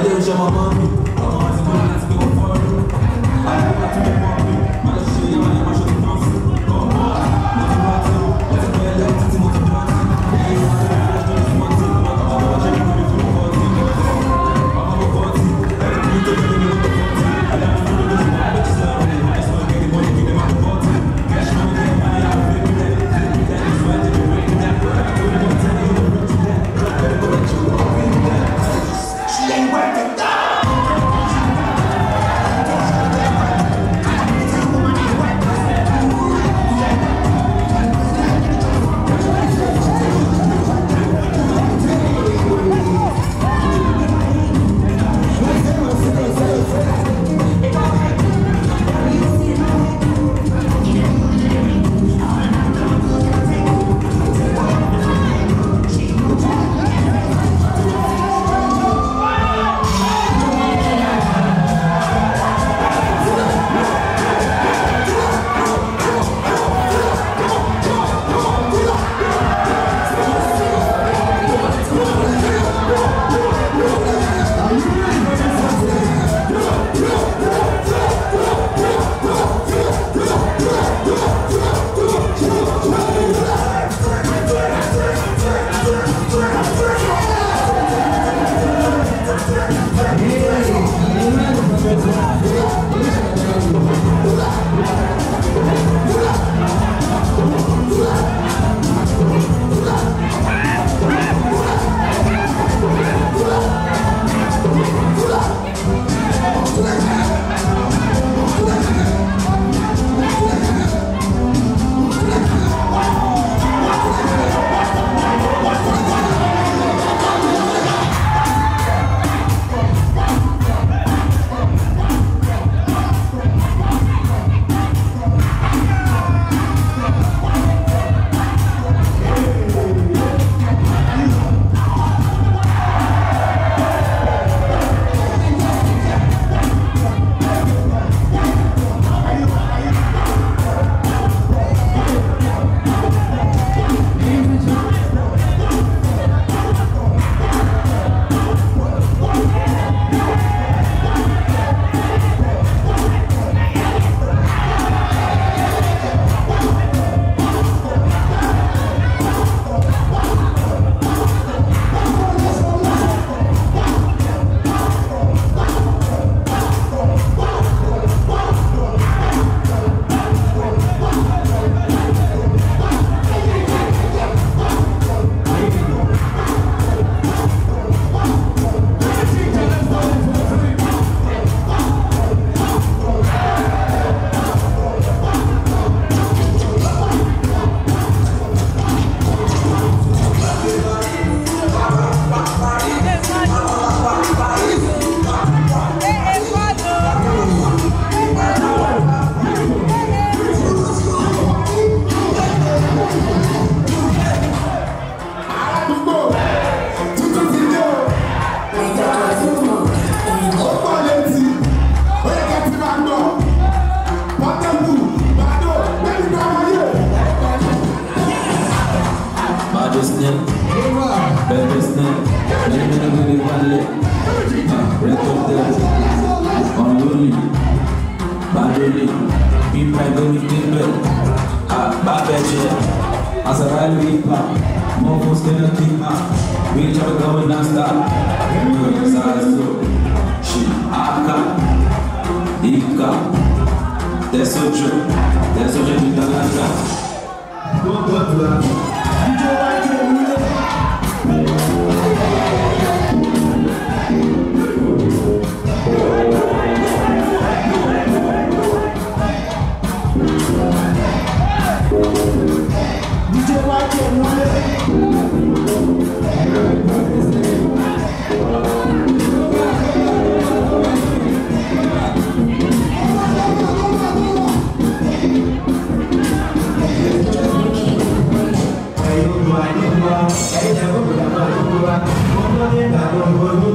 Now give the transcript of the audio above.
Valeu, chama mami. Vamos embora, let's go for it. Aí eu bato meu mami. Mas eu cheguei amanhã, mas eu não trouxe. Muito braço, essa velha é muito muito braço. E aí, eu faço as duas de manter. Eu vou chegar no meu filho, pode. Vamos, pode. Era muito bem, eu não pode. Olha, eu não vou desmaiar, eu te amo. Mas só que ele pode que tem mais pode. Cash money, tem money, I feel that. Feel that, it's right, it's right, it's right. I told you one time, you don't do that. Better go let you go, feel that. She ain't working. That's so true. That's so true. Hãy subscribe cho kênh Ghiền Mì Gõ để không bỏ lỡ những video hấp dẫn.